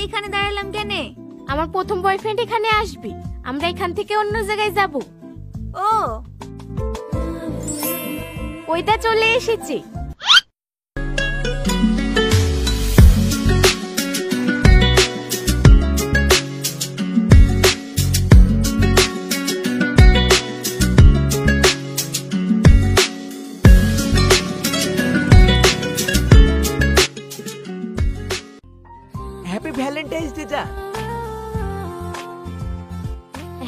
এখানে দাঁড়ালাম কেন? আমার প্রথম বয়ফ্রেন্ড এখানে আসবে, আমরা এখান থেকে অন্য জায়গায় যাব। ও ওইটা চলে এসেছে। হ্যাপি ভ্যালেন্টাইন্স ডে যা।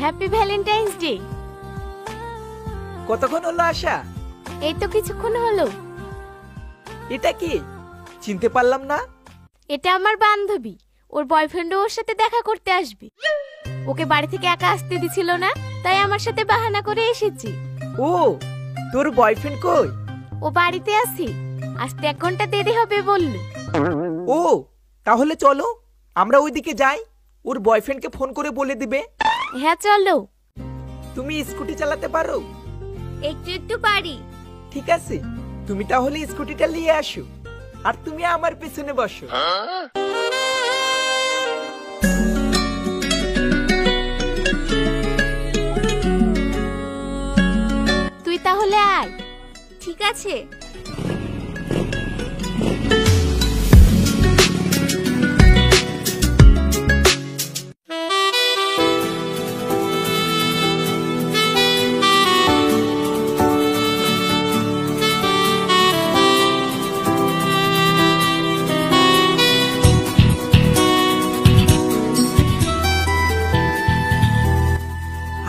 Happy Valentine's day. কতক্ষণ হলো আসা? এই তো কিছুক্ষণ হলো। এটা কি চিনতে পারলাম না? এটা আমার বান্ধবী, ওর বয়ফ্রেন্ড ওর সাথে দেখা করতে আসবে। ওকে বাড়ি থেকে একা আসতে দিছিল না, তাই আমার সাথে বাহানা করে এসেছি। ও তোর বয়ফ্রেন্ড কই? ও বাড়িতে আছে, আসতে 1 ঘন্টা দেরি হবে বলল। ও তাহলে চলো আমরা ওইদিকে যাই, ওর বয়ফ্রেন্ডকে ফোন করে বলে দিবে। হ্যাঁ চলো। তুমি স্কুটি চালাতে পারো? একটু একটু পারি। ঠিক আছে, তুমি তাহলে স্কুটিটা নিয়ে আসো আর তুমি আমার পেছনে বসো। তুই তাহলে আয়। ঠিক আছে।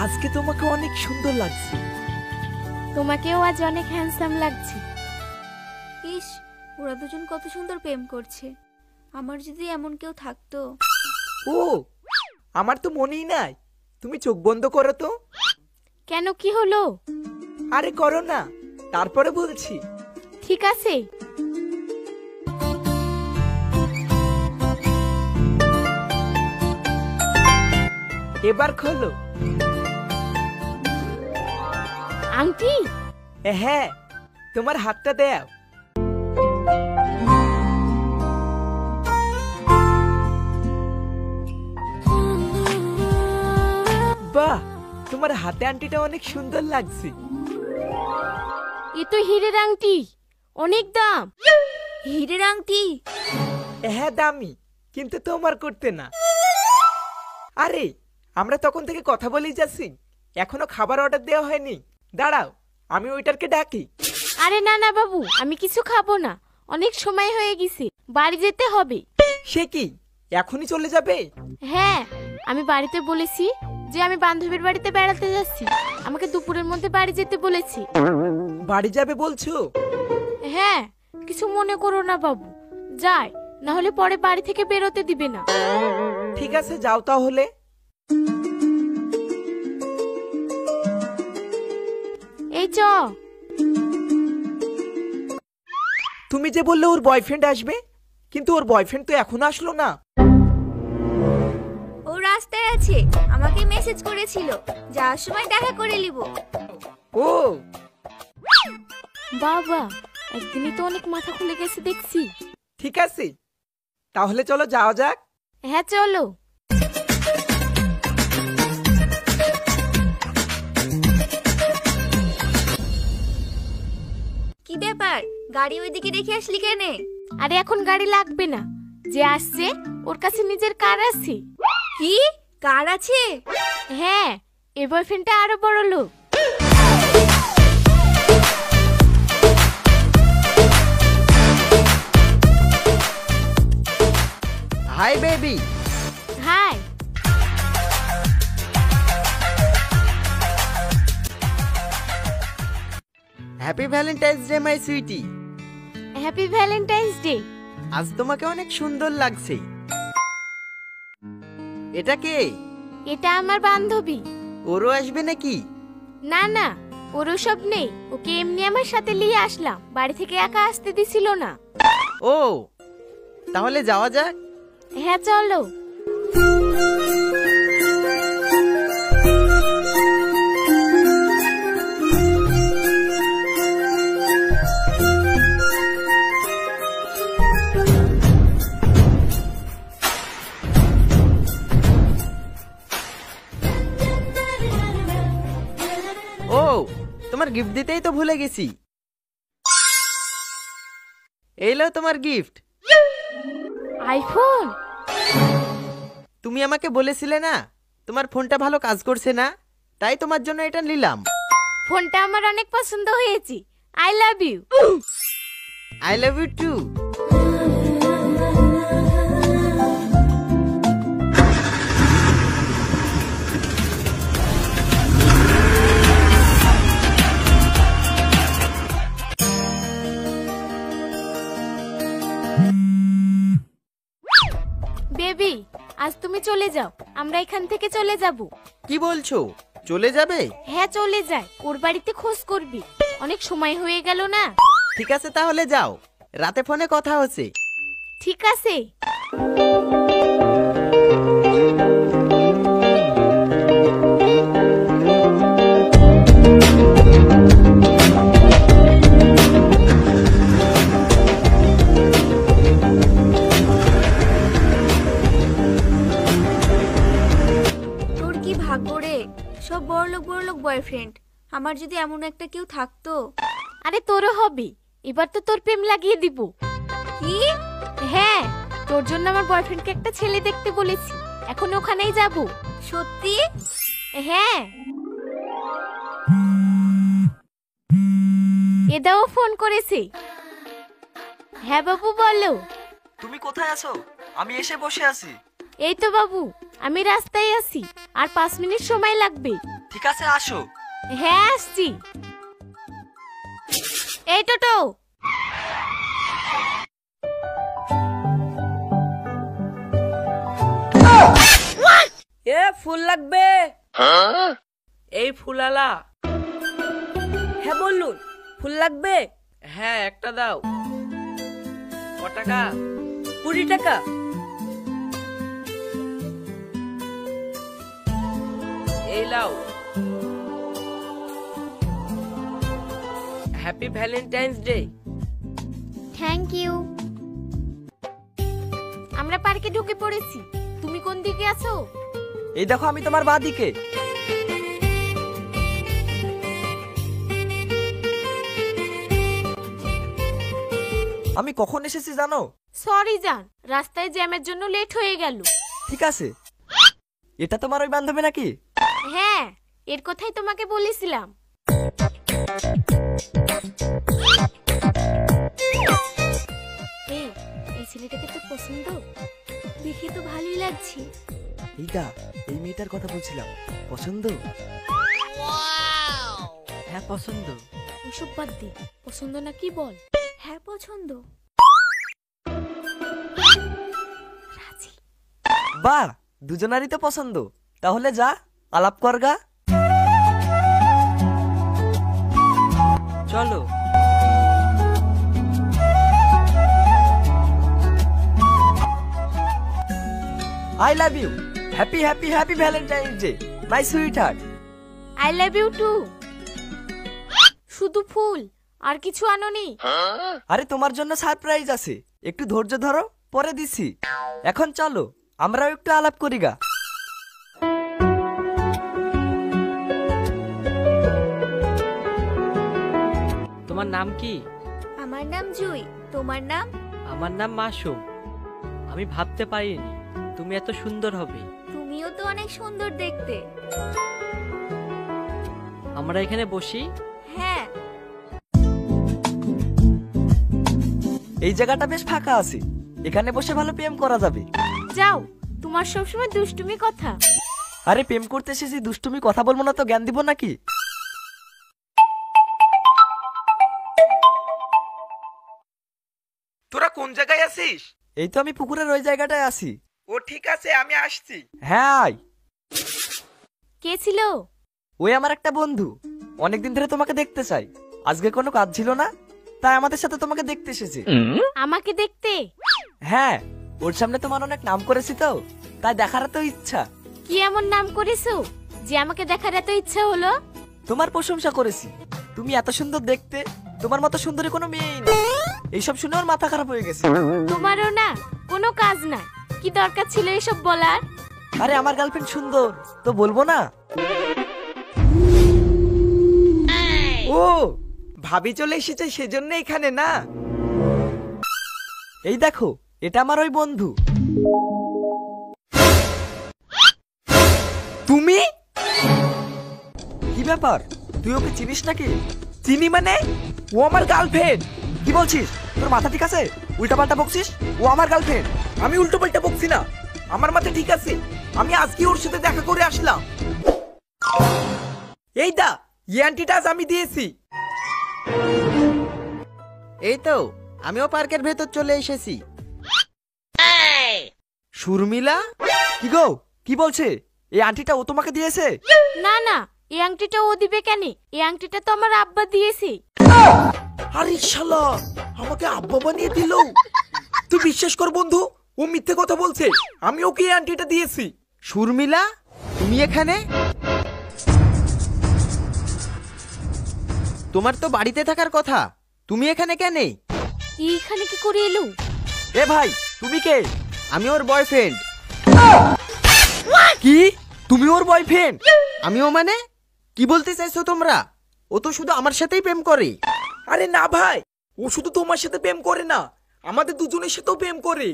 আজকে তোমাকে অনেক সুন্দর লাগছে। তোমাকেও আজ অনেক হ্যান্ডসাম লাগছে। ইস, ওরা দুজন কত সুন্দর প্রেম করছে। আমার যদি এমন কেউ থাকতো। ও আমার তো মনেই নাই। তুমি চোখ বন্ধ করো তো। কেন, কি হলো? আরে করো না, তারপরে বলছি। ঠিক আছে। এবার খোলো। আংটি? হ্যাঁ, তোমার হাতটা দাও। বাহ, তোমার হাতে আংটিটা অনেক সুন্দর লাগছে। এ তো হীরের আংটি, অনেক দাম। হীরের আংটি? হ্যাঁ দামি, কিন্তু তোমার করতে না। আরে আমরা তখন থেকে কথা বলেই যাচ্ছি, এখনো খাবার অর্ডার দেওয়া হয়নি। দাঁড়াও, আমি ওইটারকে ডাকি। আরে না না বাবু, আমি কিছু খাবো না, অনেক সময় হয়ে গেছে, বাড়ি যেতে হবে। সে কি এখনই চলে যাবে? হ্যাঁ, আমি বাড়িতে বলেছি যে আমি বান্ধবীর বাড়িতে বেড়াতে যাচ্ছি, আমাকে দুপুরের মধ্যে বাড়ি যেতে বলেছি। বাড়ি যাবে বলছো? হ্যাঁ, কিছু মনে করো না বাবু, যাই, না হলে পরে বাড়ি থেকে বেরোতে দিবে না। ঠিক আছে, যাও তাহলে। এই চ। তুমি যে বললে ওর বয়ফ্রেন্ড আসবে, কিন্তু ওর বয়ফ্রেন্ড তো এখনো আসলো না। ও রাস্তায় আছে, আমাকে মেসেজ করেছিল যাওয়ার সময় দেখা করে নিব। ও বাবা, একদিনই তো অনেক মাথা খুলে গেছে দেখছি। ঠিক আছে, তাহলে চলো যাওয়া যাক। হ্যাঁ চলো। কি ব্যাপার, গাড়ি ওইদিকে রেখে আসলি কেন? আরে এখন গাড়ি লাগবে না, যে আসছে ওর কাছে নিজের কার আছে। কি কার আছে? হ্যাঁ, এই বয়ফ্রেন্ডটা আরো বড় লোক। Hi baby. Hi. Happy Valentine's day my sweetie. Happy Valentine's day. আজ তোমাকে অনেক সুন্দর লাগছে। এটা কে? এটা আমার বান্ধবী। ওরও আসবে নাকি? না না, ওর সব নেই, ওকে এমনি আমার সাথে নিয়ে আসলাম, বাড়ি থেকে একা আসতে দিছিল না। ও তাহলে যাওয়া যাক। হ্যাঁ চলো। তোমার গিফট দিতেই তো ভুলে গেছি। এই নাও তোমার গিফট। আইফোন? তুমি আমাকে বলেছিলে না তোমার ফোনটা ভালো কাজ করছে না, তাই তোমার জন্য এটা নিলাম। ফোনটা আমার অনেক পছন্দ হয়েছে। I love you. I love you too. Baby, আজ তুমি চলে যাও, আমরা এখান থেকে চলে যাব। কি বলছো, চলে যাবে? হ্যাঁ চলে যায়, ওর বাড়িতে খোঁজ করবি, অনেক সময় হয়ে গেল না। ঠিক আছে তাহলে যাও, রাতে ফোনে কথা হচ্ছে। ঠিক আছে। তোর কি ভাগ্য রে, সব বড়লোক বয়ফ্রেন্ড। আমার যদি এমন একটা কেউ থাকতো। আরে তোরও হবে, এবার তো তোর প্রেম লাগিয়ে দিব। কি? হ্যাঁ, তোর জন্য আমার বয়ফ্রেন্ডকে একটা ছেলে দেখতে বলেছি, এখন ওখানেই যাব। সত্যি? হ্যাঁ। এদাও ফোন করেছে। হ্যাঁ বাবু বলো। তুমি কোথায় আছো? আমি এসে বসে আছি। এই তো বাবু, আমি রাস্তায় আছি, আর 5 মিনিট সময় লাগবে। ঠিক আছে আসো। হ্যাঁ আসছি। এই টোটো। এ ফুল লাগবে? এই ফুলালা। হ্যাঁ বলুন, ফুল লাগবে? হ্যাঁ একটা দাও। ক টাকা? 20 টাকা। এই লাও। Happy Valentine's day. Thank you. আমরা পার্কে ঢুকে পড়েছি, তুমি কোন দিকে আছো? এই দেখো আমি তোমার বাঁদিকে। আমি কখন এসেছি জানো? সরি জান, রাস্তায় জ্যামের জন্য লেট হয়ে গেল। ঠিক আছে। এটা তোমার ওই বান্ধবী নাকি? হ্যাঁ, এর কথাই তোমাকে বলেছিলাম। এই ছেলেটাকে তো পছন্দ, দেখে তো ভালোই লাগছে। এইটা, এই মেয়েটার কথা বলছিলাম। পছন্দ? হ্যাঁ পছন্দ। ওসব বাদ দে, পছন্দ না কি বল। হ্যাঁ পছন্দ। রাজি। বাহ, দুজনারই তো পছন্দ। তাহলে যা, আলাপ করগা। চলো। I love you. Happy happy happy Valentine's day my sweetheart. I love you too. শুধু ফুল আর কিছু আনোনি? আরে তোমার জন্য সারপ্রাইজ আছে, একটু ধৈর্য ধরো, পরে দিছি। এখন চলো আমরাও একটু আলাপ করি গা। তোমার নাম কি? আমার নাম জুই, তোমার নাম? আমার নাম মাসুম। আমি ভাবতে পারিনি তুমি এত সুন্দর হবে। তুমিও তো অনেক সুন্দর দেখতে। আমরা এখানে বসি? হ্যাঁ। এই জায়গাটা বেশ ফাঁকা আছে, এখানে বসে ভালো প্রেম করা যাবে। যাও, তোমার সবসময় দুষ্টুমি কথা। আরে প্রেম করতে এসেছি, দুষ্টুমি কথা বলবো না তো জ্ঞান দিব নাকি? তোরা কোন জায়গায় আছিস? এই তো আমি পুকুরের ওই জায়গাটায় আছি। ও ঠিক আছে, আমি আসছি। হ্যাঁ আয়। কে ছিল? ওই আমার একটা বন্ধু, অনেকদিন ধরে তোমাকে দেখতে চাই। আজকে কোনো কাজ ছিল না, তাই আমাদের সাথে তোমাকে দেখতে এসেছে। আমাকে দেখতে? হ্যাঁ, ওর সামনে তোমার অনেক নাম করেছি তো, তাই দেখার তো ইচ্ছা। কি এমন নাম করেছো যে আমাকে দেখার এত ইচ্ছা হলো? তোমার প্রশংসা করেছি, তুমি এত সুন্দর দেখতে, তোমার মতো সুন্দরী কোনো মেয়েই না। এইসব শুনে ওর মাথা খারাপ হয়ে গেছে। তোমারও না কোনো কাজ নাই, কি দরকার ছিল এসব বলার? আরে আমার গার্লফ্রেন্ড সুন্দর তো বলবো না? ও ও ভাবি চলে এসেছে সেজন্য এখানে না। এই দেখো, এটা আমার ওই বন্ধু। তুমি কি ব্যাপার, তুই ওকে চিনিস নাকি? চিনি মানে? ও আমার গার্লফ্রেন্ড। কি বলছিস? তোর মাথা ঠিক আছে? উল্টাপাল্টা বকছিস? ও আমার গার্লফ্রেন্ড। আমি উল্টো পাল্টা বকছি না, আমার মাথা ঠিক আছে। আমি আজকে ওর সাথে দেখা করে আসলাম। এই দা, এই আন্টিটা আজ আমি দিয়েছি। এই তো আমিও পার্কের ভেতর চলে এসেছি। শর্মিলা, কি গো, কি বলছে? এই আন্টিটা ও তোমাকে দিয়েছে? না না, এই আংটিটা ও দিবে কেন? এই আংটিটা তো আমার আব্বা দিয়েছে। আরে শালা, আমাকে আব্বা বানিয়ে দিল। তুই বিশ্বাস কর বন্ধু, ও মিথ্যে কথা বলছে। আমি ওকে এই আন্টিটা দিয়েছি। শর্মিলা, তুমি এখানে? তোমার তো বাড়িতে থাকার কথা, তুমি এখানে কেন? এইখানে কি করে এলো? এ ভাই, তুমি কে? আমি ওর বয়ফ্রেন্ড। কি? তুমি ওর বয়ফ্রেন্ড? আমিও মানে? কি বলতে চাইছো তোমরা? ও তো শুধু আমার সাথেই প্রেম করে। আরে না ভাই, ও শুধু তোমার সাথে প্রেম করে না, আমাদের দুজনের সাথেও প্রেম করে।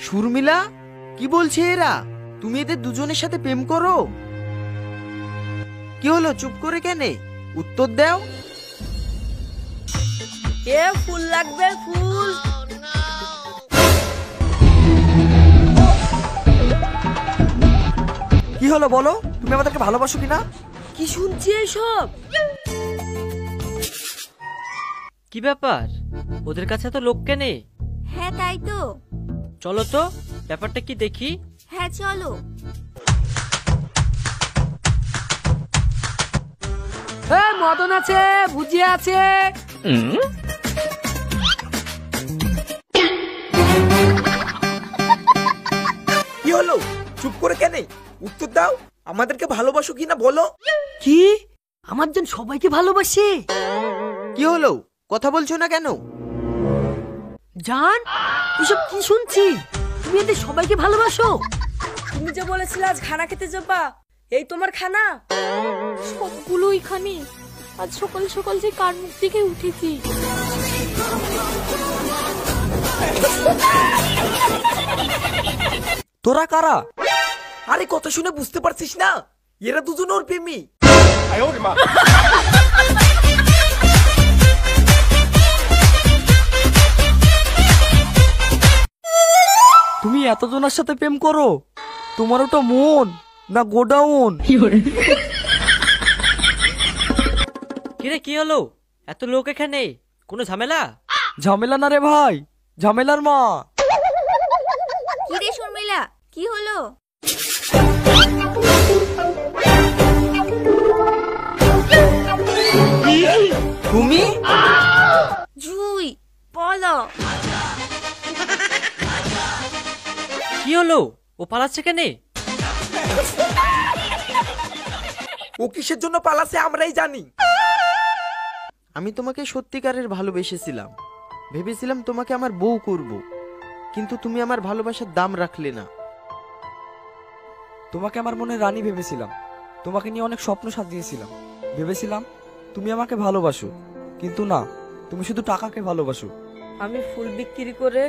শর্মিলা, কি বলছে এরা? তুমি এদের দুজনের সাথে প্রেম করো? কি হলো, চুপ করে কেন? উত্তর দাও। এ ফুল লাগবে, ফুল। কি হলো বলো, তুমি আমাদেরকে ভালোবাসো কিনা? কি শুনছি এসব? কি ব্যাপার, ওদের কাছে তো লোক কেনে? হ্যাঁ তাই তো। চলো তো, ব্যাপারটা কি দেখি। হ্যাঁ চলো। মদন আছে, ভুজিয়া আছে। কি হলো, চুপ করে কেন? উত্তর দাও, আমাদেরকে ভালোবাসো কিনা বলো। কি? আমার জন্য সবাইকে ভালোবাসে? কি হলো, কথা বলছো না কেন? জান, এসব কি শুনছি? তুমি এদের সবাইকে ভালোবাসো? তুমি যে বলেছিলে আজ খানা খেতে যাবা, এই তোমার খানা। সবগুলো এখানে। আজ সকাল সকাল যে কার মুখ থেকে উঠেছি। তোরা কারা? আরে কথা শুনে বুঝতে পারছিস না? এরা দুজন ওর প্রেমী। তুমি এতজনের সাথে প্রেম করো? তোমার ওটা মন না গোডাউন? কিরে, কি হলো? এত লোক এখানে, কোনো ঝামেলা? ঝামেলা না রে ভাই, ঝামেলার মা। কি রে শর্মিলা, কি হলো? তুমি? জুই, বলো। কি হলো, ও পালাচ্ছে কেনে? ও কিসের জন্য পালাছে আমরাই জানি। আমি তোমাকে সত্যিকারের ভালোবেসেছিলাম, ভেবেছিলাম তোমাকে আমার বউ করব, কিন্তু তুমি আমার ভালোবাসার দাম রাখলে না। তোমাকে আমার মনে রানী ভেবেছিলাম, তোমাকে নিয়ে অনেক স্বপ্ন সাজিয়েছিলাম। ভেবেছিলাম তুমি আমাকে ভালোবাসো, কিন্তু না, তুমি শুধু টাকাকে ভালোবাসো। আমি ফুল বিক্রি করে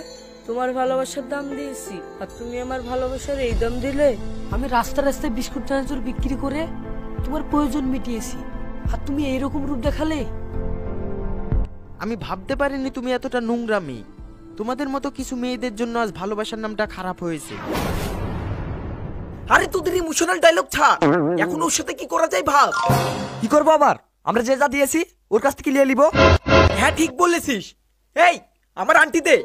তোমার ভালোবাসার দাম দিয়েছি, আর তুমি আমার ভালোবাসার এই দাম দিলে? আমি রাস্তা রাস্তায় বিস্কুট চানাচুর বিক্রি করে তোমার প্রয়োজন মিটিয়েছি, আর তুমি এইরকম রূপ দেখালে? আমি ভাবতে পারিনি তুমি এতটা নোংরা মেয়ে। তোমাদের মতো কিছু মেয়েদের জন্য আজ ভালোবাসার নামটা খারাপ হয়েছে। আরে তোদের ইমোশনাল ডায়লগ ছাড়, এখন ওর সাথে কি করা যায় ভাব। কি করবো আবার? আমরা যে যা দিয়েছি ওর কাছ থেকে নিয়ে নিব। হ্যাঁ ঠিক বলেছিস। এই আমার আন্টি দে।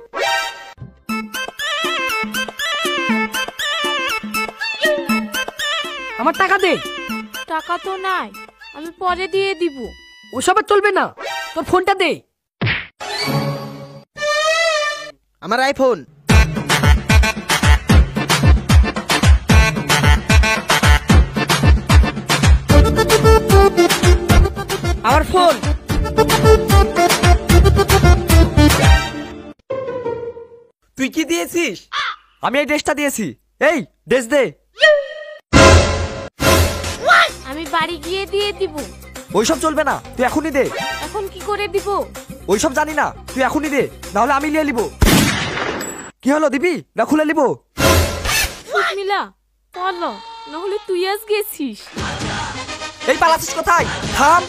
আমার টাকা দে। টাকা তো নাই, আমি পরে দিয়ে দিব। ওসব আর চলবে না, তোর ফোনটা দে। আমার আইফোন। আমার ফোন। তুই কি দিয়েছিস? আমি এই ড্রেসটা দিয়েছি। এই ড্রেস দে। আমি বাড়ি গিয়ে দিয়ে দিব। ওইসব চলবে না, তুই এখনই দে। এখন কি করে দিব? ওইসব জানি না, তুই এখনই দে, নাহলে আমি লিয়ে নিব। কি হলো দিবি না খুলে নিব? মিলা বলো, নাহলে তুই আজ গেছিস। এই পালাচ্ছিস কোথায়? থাম।